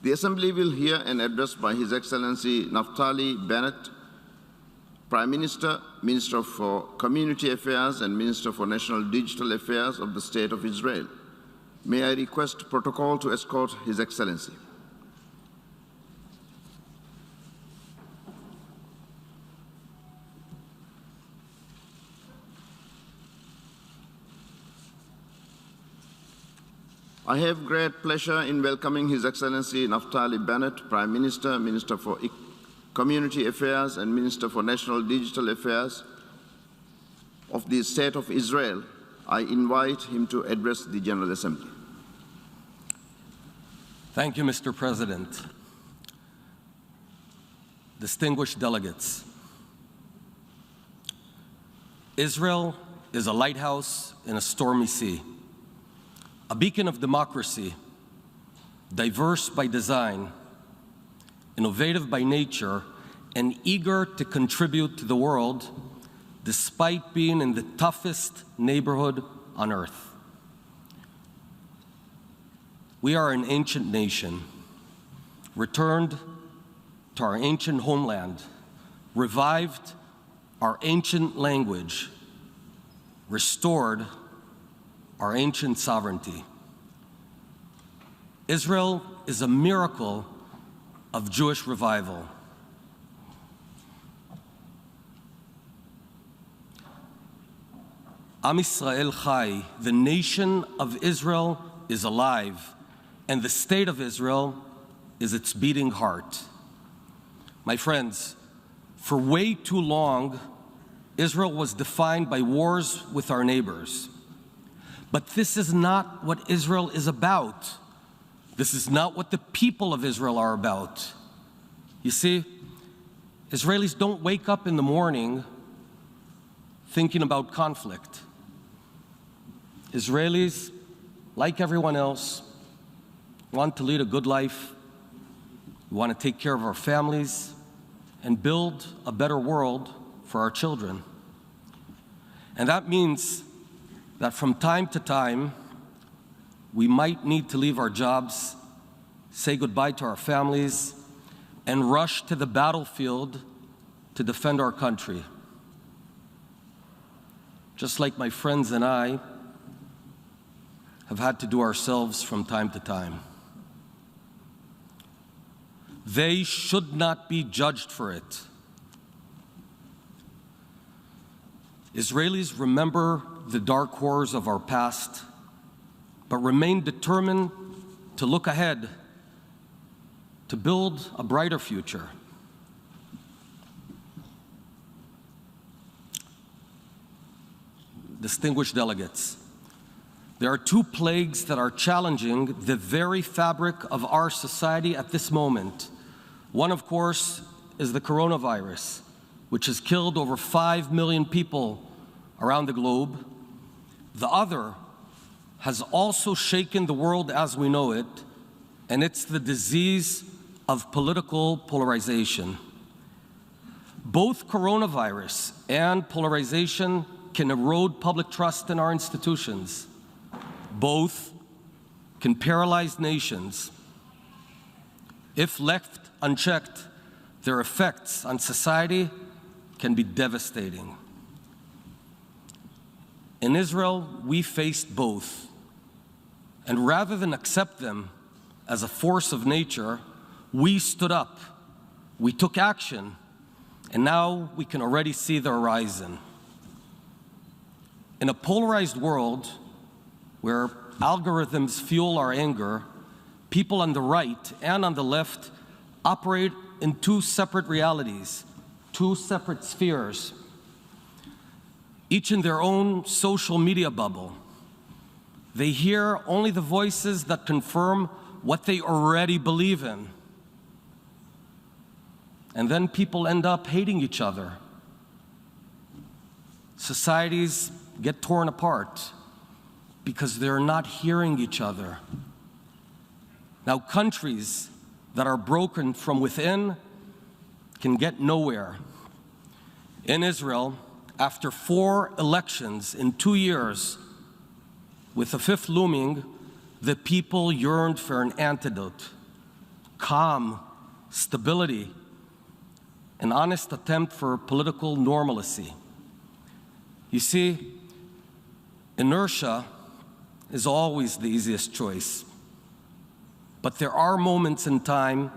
The Assembly will hear an address by His Excellency Naftali Bennett, Prime Minister, Minister for Community Affairs and Minister for National Digital Affairs of the State of Israel. May I request protocol to escort His Excellency. I have great pleasure in welcoming His Excellency Naftali Bennett, Prime Minister, Minister for Community Affairs and Minister for National Digital Affairs of the State of Israel. I invite him to address the General Assembly. Thank you, Mr. President. Distinguished delegates, Israel is a lighthouse in a stormy sea, a beacon of democracy, diverse by design, innovative by nature, and eager to contribute to the world despite being in the toughest neighborhood on earth. We are an ancient nation, returned to our ancient homeland, revived our ancient language, restored our ancient sovereignty. Israel is a miracle of Jewish revival. Am Yisrael Chai, the nation of Israel is alive, and the state of Israel is its beating heart. My friends, for way too long, Israel was defined by wars with our neighbors. But this is not what Israel is about. This is not what the people of Israel are about. You see, Israelis don't wake up in the morning thinking about conflict. Israelis, like everyone else, want to lead a good life. We want to take care of our families and build a better world for our children. And that means that from time to time, we might need to leave our jobs, say goodbye to our families, and rush to the battlefield to defend our country. Just like my friends and I have had to do ourselves from time to time. They should not be judged for it. Israelis remember the dark horrors of our past, but remain determined to look ahead, to build a brighter future. Distinguished delegates, there are two plagues that are challenging the very fabric of our society at this moment. One, of course, is the coronavirus, which has killed over 5 million people around the globe. The other has also shaken the world as we know it, and it's the disease of political polarization. Both coronavirus and polarization can erode public trust in our institutions. Both can paralyze nations. If left unchecked, their effects on society can be devastating. In Israel, we faced both. And rather than accept them as a force of nature, we stood up, we took action, and now we can already see the horizon. In a polarized world where algorithms fuel our anger, people on the right and on the left operate in two separate realities, two separate spheres, each in their own social media bubble. They hear only the voices that confirm what they already believe in. And then people end up hating each other. Societies get torn apart because they're not hearing each other. Now, countries that are broken from within can get nowhere. In Israel, after 4 elections in 2 years, with the 5th looming, the people yearned for an antidote. calm, stability, an honest attempt for political normalcy. You see, inertia is always the easiest choice. But there are moments in time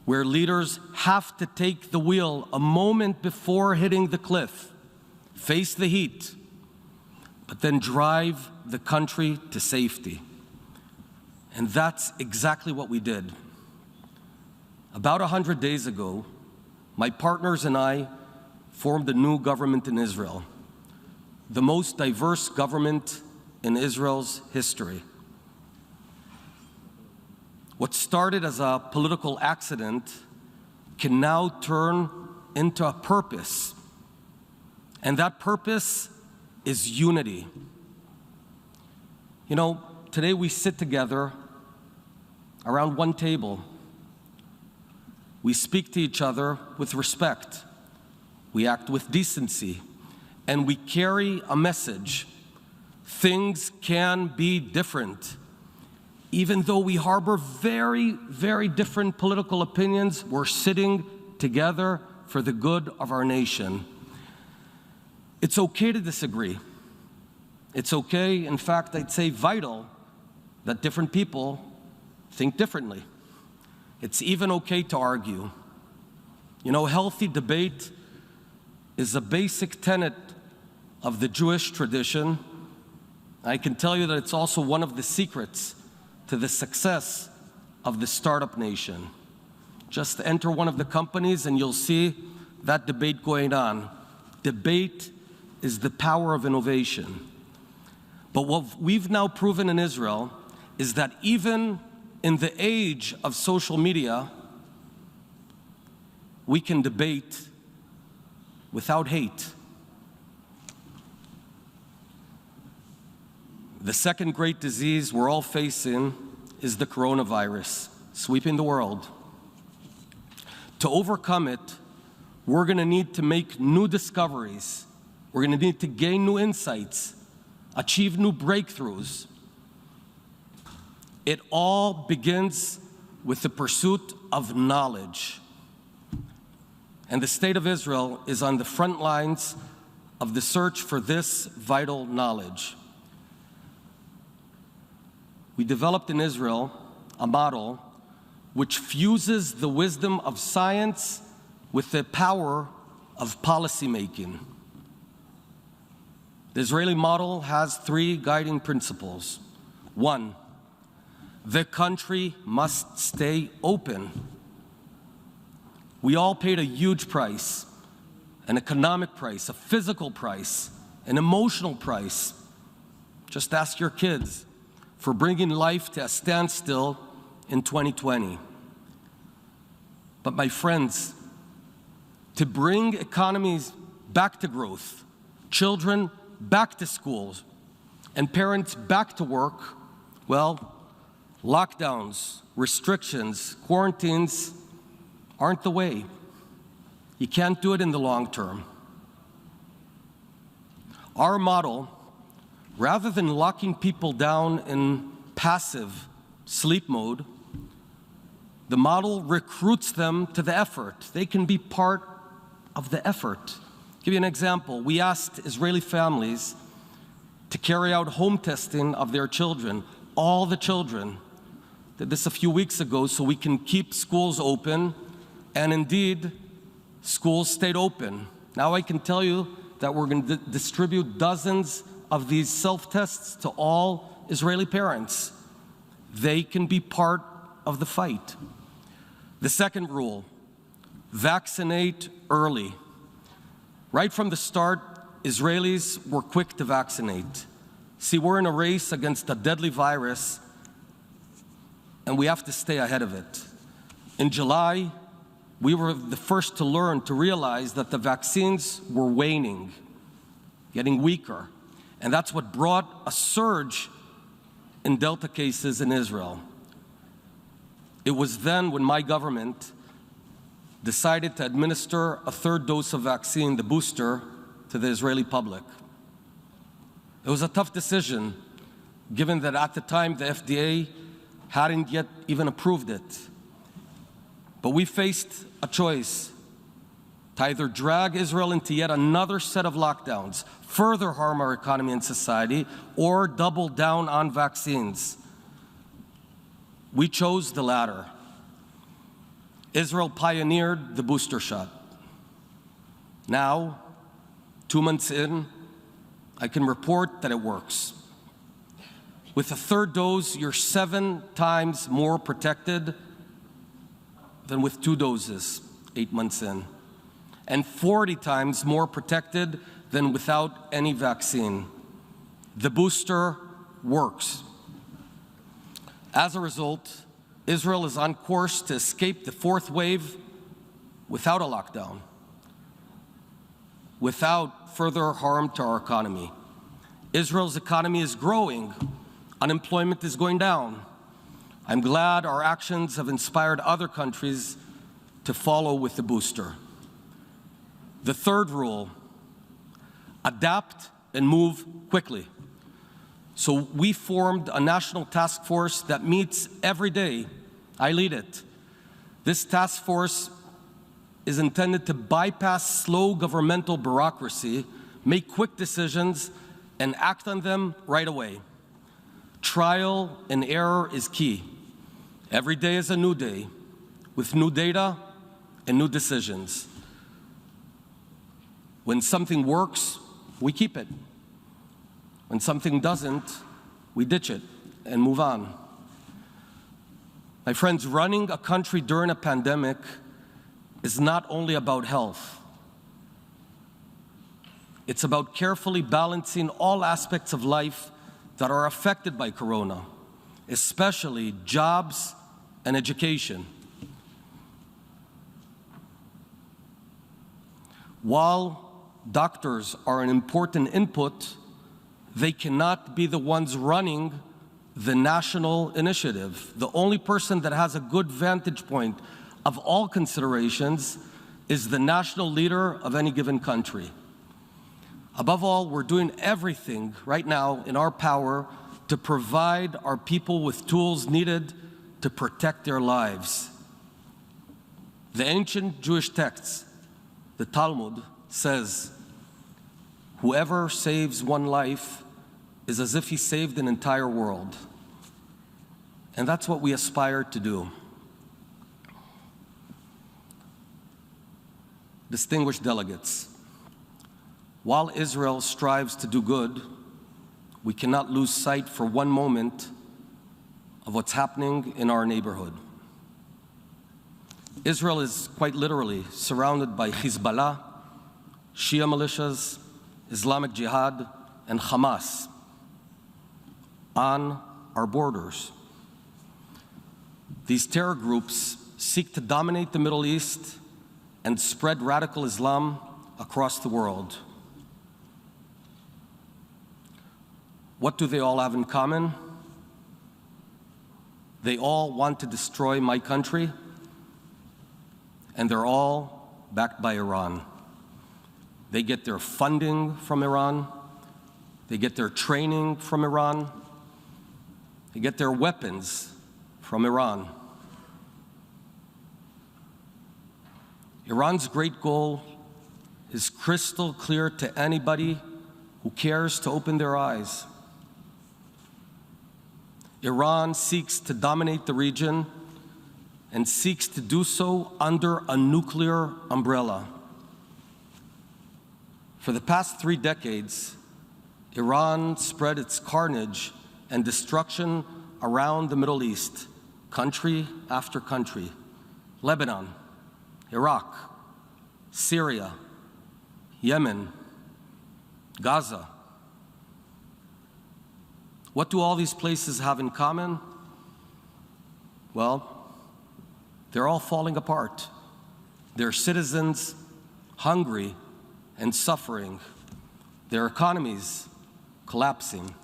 where leaders have to take the wheel a moment before hitting the cliff, face the heat, but then drive the country to safety. And that's exactly what we did. About 100 days ago, my partners and I formed a new government in Israel, the most diverse government in Israel's history. What started as a political accident can now turn into a purpose, and that purpose is unity. You know, today we sit together around one table. We speak to each other with respect. We act with decency, and we carry a message. Things can be different. Even though we harbor very, very different political opinions, we're sitting together for the good of our nation. It's okay to disagree. It's okay, in fact, I'd say vital, that different people think differently. It's even okay to argue. You know, healthy debate is a basic tenet of the Jewish tradition. I can tell you that it's also one of the secrets to the success of the startup nation. Just enter one of the companies and you'll see that debate going on. Debate is the power of innovation. But what we've now proven in Israel is that even in the age of social media, we can debate without hate. The second great disease we're all facing is the coronavirus, sweeping the world. To overcome it, we're going to need to make new discoveries. We're going to need to gain new insights, achieve new breakthroughs. It all begins with the pursuit of knowledge. And the state of Israel is on the front lines of the search for this vital knowledge. We developed in Israel a model which fuses the wisdom of science with the power of policymaking. The Israeli model has three guiding principles. One, the country must stay open. We all paid a huge price, an economic price, a physical price, an emotional price. Just ask your kids for bringing life to a standstill in 2020. But my friends, to bring economies back to growth, children back to schools, and parents back to work, well, lockdowns, restrictions, quarantines aren't the way. You can't do it in the long term. Our model, rather than locking people down in passive sleep mode, the model recruits them to the effort. They can be part of the effort. I'll give you an example. We asked Israeli families to carry out home testing of their children, all the children. Did this a few weeks ago so we can keep schools open, and indeed, schools stayed open. Now I can tell you that we're going to distribute dozens of these self-tests to all Israeli parents. They can be part of the fight. The second rule, vaccinate early. Right from the start, Israelis were quick to vaccinate. See, we're in a race against a deadly virus, and we have to stay ahead of it. In July, we were the first to learn, to realize that the vaccines were waning, getting weaker. And that's what brought a surge in Delta cases in Israel. It was then when my government decided to administer a third dose of vaccine, the booster, to the Israeli public. It was a tough decision, given that at the time the FDA hadn't yet even approved it. But we faced a choice to either drag Israel into yet another set of lockdowns, further harm our economy and society, or double down on vaccines. We chose the latter. Israel pioneered the booster shot. Now, 2 months in, I can report that it works. With a third dose, you're 7 times more protected than with 2 doses 8 months in, and 40 times more protected than without any vaccine. The booster works. As a result, Israel is on course to escape the 4th wave without a lockdown, without further harm to our economy. Israel's economy is growing. Unemployment is going down. I'm glad our actions have inspired other countries to follow with the booster. The third rule, adapt and move quickly. So we formed a national task force that meets every day. I lead it. This task force is intended to bypass slow governmental bureaucracy, make quick decisions, and act on them right away. Trial and error is key. Every day is a new day, with new data and new decisions. When something works, we keep it. When something doesn't, we ditch it and move on. My friends, running a country during a pandemic is not only about health. It's about carefully balancing all aspects of life that are affected by Corona, especially jobs and education. While doctors are an important input, they cannot be the ones running the national initiative. The only person that has a good vantage point of all considerations is the national leader of any given country. Above all, we're doing everything right now in our power to provide our people with tools needed to protect their lives. The ancient Jewish texts, the Talmud, says, whoever saves one life is as if he saved an entire world. And that's what we aspire to do. Distinguished delegates, while Israel strives to do good, we cannot lose sight for one moment of what's happening in our neighborhood. Israel is quite literally surrounded by Hezbollah, Shia militias, Islamic Jihad, and Hamas on our borders. These terror groups seek to dominate the Middle East and spread radical Islam across the world. What do they all have in common? They all want to destroy my country, and they're all backed by Iran. They get their funding from Iran. They get their training from Iran. They get their weapons from Iran. Iran's great goal is crystal clear to anybody who cares to open their eyes. Iran seeks to dominate the region and seeks to do so under a nuclear umbrella. For the past 3 decades, Iran spread its carnage and destruction around the Middle East, country after country: Lebanon, Iraq, Syria, Yemen, Gaza. What do all these places have in common? Well, they're all falling apart. Their citizens hungry and suffering. Their economies collapsing.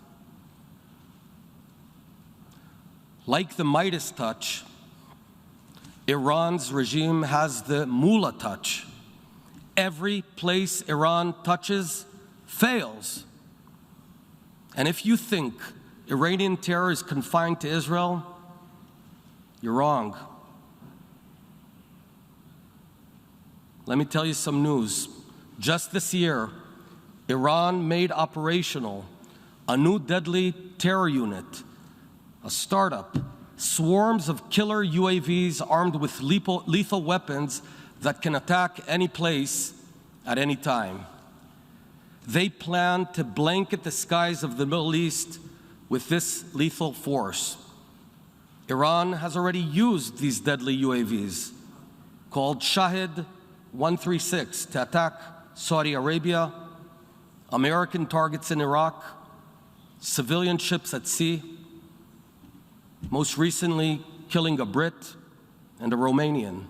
Like the Midas touch, Iran's regime has the mullah touch. Every place Iran touches fails. And if you think Iranian terror is confined to Israel, you're wrong. Let me tell you some news. Just this year, Iran made operational a new deadly terror unit, a startup, swarms of killer UAVs armed with lethal weapons that can attack any place at any time. They plan to blanket the skies of the Middle East with this lethal force. Iran has already used these deadly UAVs, called Shahid 136, to attack Saudi Arabia, American targets in Iraq, civilian ships at sea, most recently killing a Brit and a Romanian.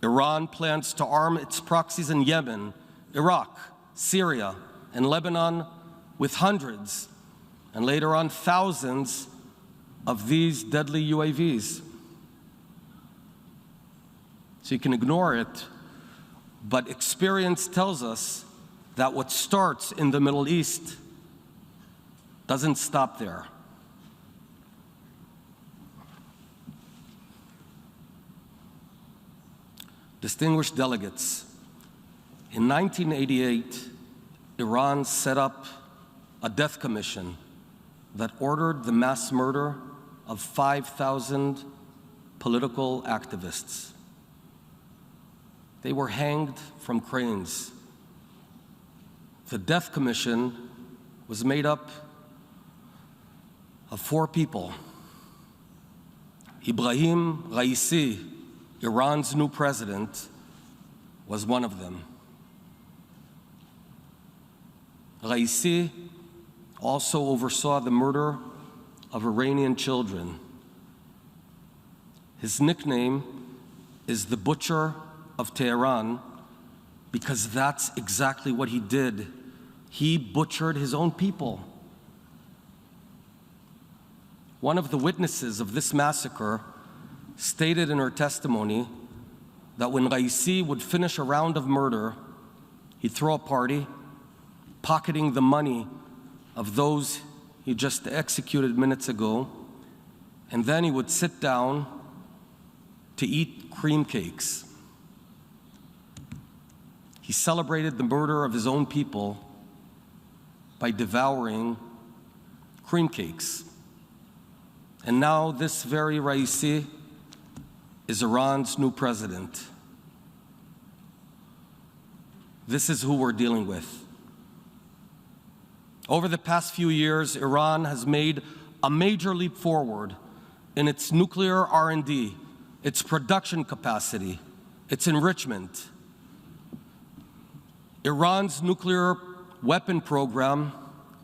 Iran plans to arm its proxies in Yemen, Iraq, Syria, and Lebanon with hundreds, and later on thousands, of these deadly UAVs. So you can ignore it, but experience tells us that what starts in the Middle East doesn't stop there. Distinguished delegates, in 1988, Iran set up a death commission that ordered the mass murder of 5,000 political activists. They were hanged from cranes. The death commission was made up of 4 people. Ibrahim Raisi, Iran's new president, was one of them. Raisi also oversaw the murder of Iranian children. His nickname is the Butcher of Tehran because that's exactly what he did. He butchered his own people. One of the witnesses of this massacre stated in her testimony that when Raisi would finish a round of murder, he'd throw a party, pocketing the money of those he just executed minutes ago, and then he would sit down to eat cream cakes. He celebrated the murder of his own people by devouring cream cakes. And now this very Raisi is Iran's new president. This is who we're dealing with. Over the past few years, Iran has made a major leap forward in its nuclear R&D, its production capacity, its enrichment. Iran's nuclear weapon program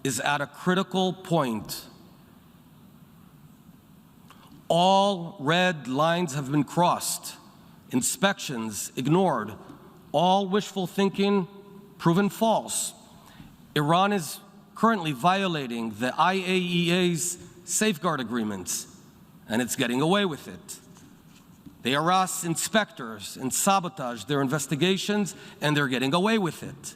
is at a critical point. All red lines have been crossed, inspections ignored, all wishful thinking proven false. Iran is currently violating the IAEA's safeguard agreements, and it's getting away with it. They harass inspectors and sabotage their investigations, and they're getting away with it.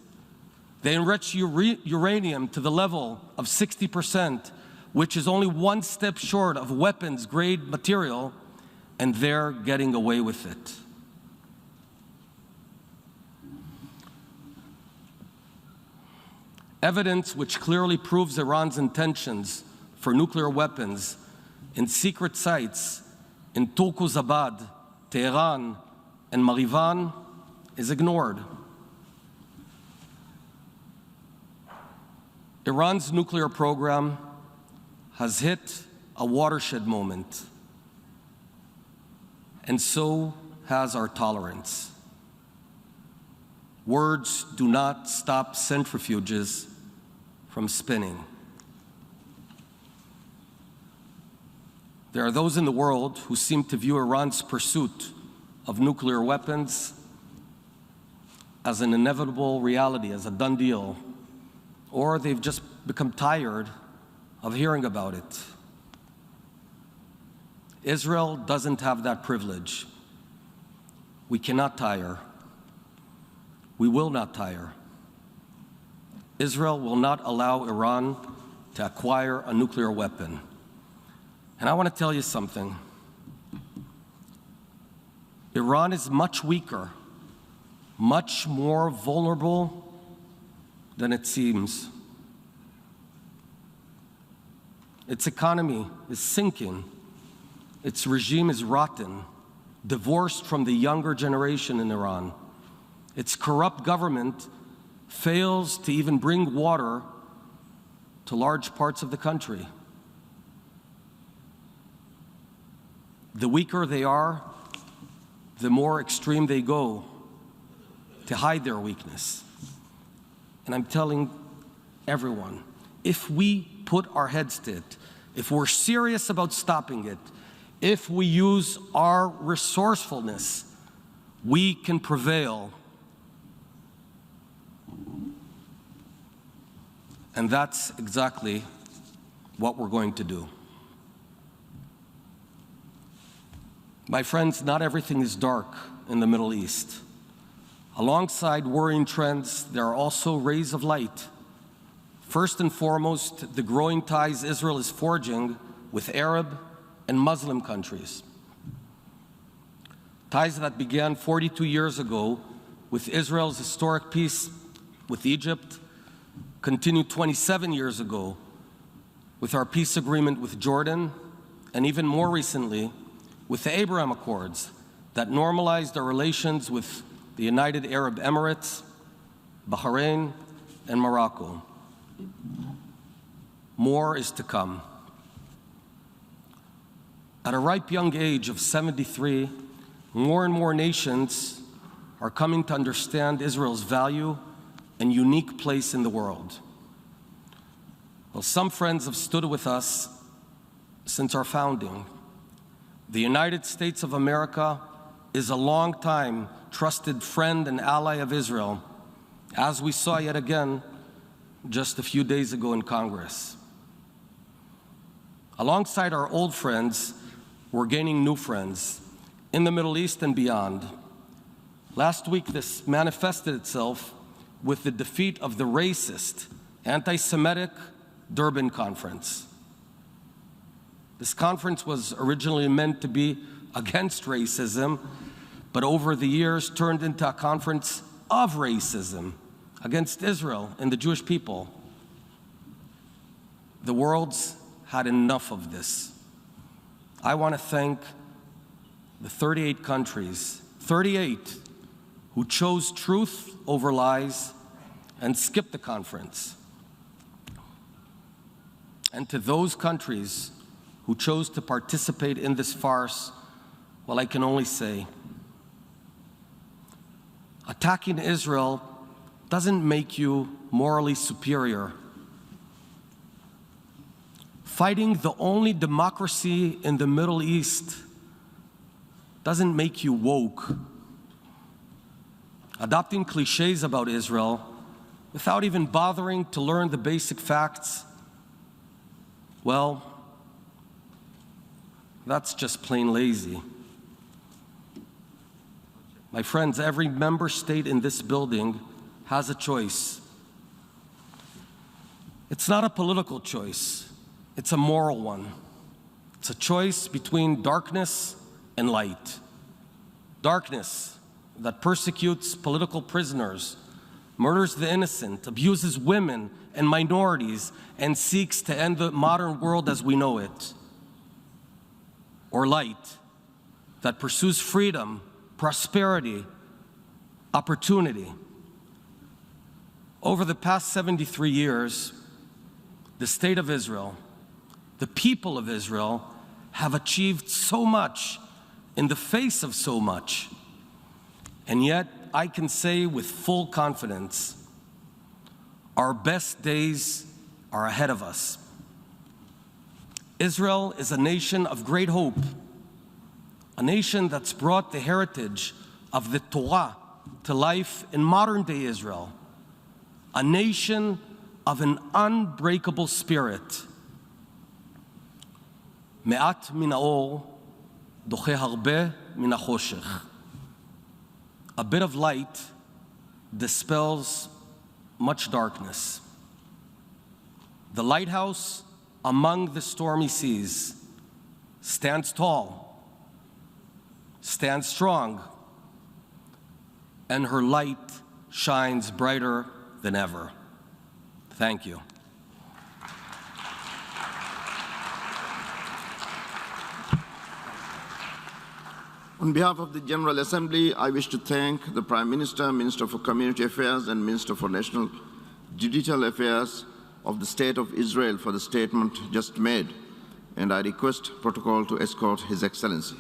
They enrich uranium to the level of 60%, which is only one step short of weapons-grade material, and they're getting away with it. Evidence which clearly proves Iran's intentions for nuclear weapons in secret sites in Turkuzabad, Tehran, and Marivan is ignored. Iran's nuclear program has hit a watershed moment, and so has our tolerance. Words do not stop centrifuges from spinning. There are those in the world who seem to view Iran's pursuit of nuclear weapons as an inevitable reality, as a done deal, or they've just become tired of hearing about it. Israel doesn't have that privilege. We cannot tire. We will not tire. Israel will not allow Iran to acquire a nuclear weapon. And I want to tell you something. Iran is much weaker much more vulnerable than it seems. Its economy is sinking. Its regime is rotten, divorced from the younger generation in Iran. Its corrupt government fails to even bring water to large parts of the country. The weaker they are, the more extreme they go to hide their weakness. And I'm telling everyone, if we put our heads to it, if we're serious about stopping it, if we use our resourcefulness, we can prevail. And that's exactly what we're going to do. My friends, not everything is dark in the Middle East. Alongside worrying trends, there are also rays of light. First and foremost, the growing ties Israel is forging with Arab and Muslim countries. Ties that began 42 years ago with Israel's historic peace with Egypt, continued 27 years ago with our peace agreement with Jordan, and even more recently with the Abraham Accords that normalized our relations with the United Arab Emirates, Bahrain, and Morocco. More is to come. At a ripe young age of 73, more and more nations are coming to understand Israel's value and unique place in the world. Well, some friends have stood with us since our founding. The United States of America is a long-time trusted friend and ally of Israel, as we saw yet again just a few days ago in Congress. Alongside our old friends, we're gaining new friends in the Middle East and beyond. Last week, this manifested itself with the defeat of the racist, anti-Semitic Durban Conference. This conference was originally meant to be against racism, but over the years turned into a conference of racism against Israel and the Jewish people. The world's had enough of this. I want to thank the 38 countries, 38, who chose truth over lies and skipped the conference. And to those countries who chose to participate in this farce, well, I can only say, attacking Israel doesn't make you morally superior. Fighting the only democracy in the Middle East doesn't make you woke. Adopting cliches about Israel without even bothering to learn the basic facts, well, that's just plain lazy. My friends, every member state in this building has a choice. It's not a political choice. It's a moral one. It's a choice between darkness and light. Darkness that persecutes political prisoners, murders the innocent, abuses women and minorities, and seeks to end the modern world as we know it. Or light that pursues freedom, prosperity, opportunity. Over the past 73 years, the state of Israel, the people of Israel, have achieved so much in the face of so much. And yet, I can say with full confidence, our best days are ahead of us. Israel is a nation of great hope, a nation that's brought the heritage of the Torah to life in modern-day Israel, a nation of an unbreakable spirit. מעט מן האור דוחה הרבה מן החושך. A bit of light dispels much darkness. The lighthouse among the stormy seas stands tall, stands strong, and her light shines brighter than ever. Thank you. On behalf of the General Assembly, I wish to thank the Prime Minister, Minister for Community Affairs, and Minister for National Judicial Affairs of the State of Israel for the statement just made, and I request protocol to escort His Excellency.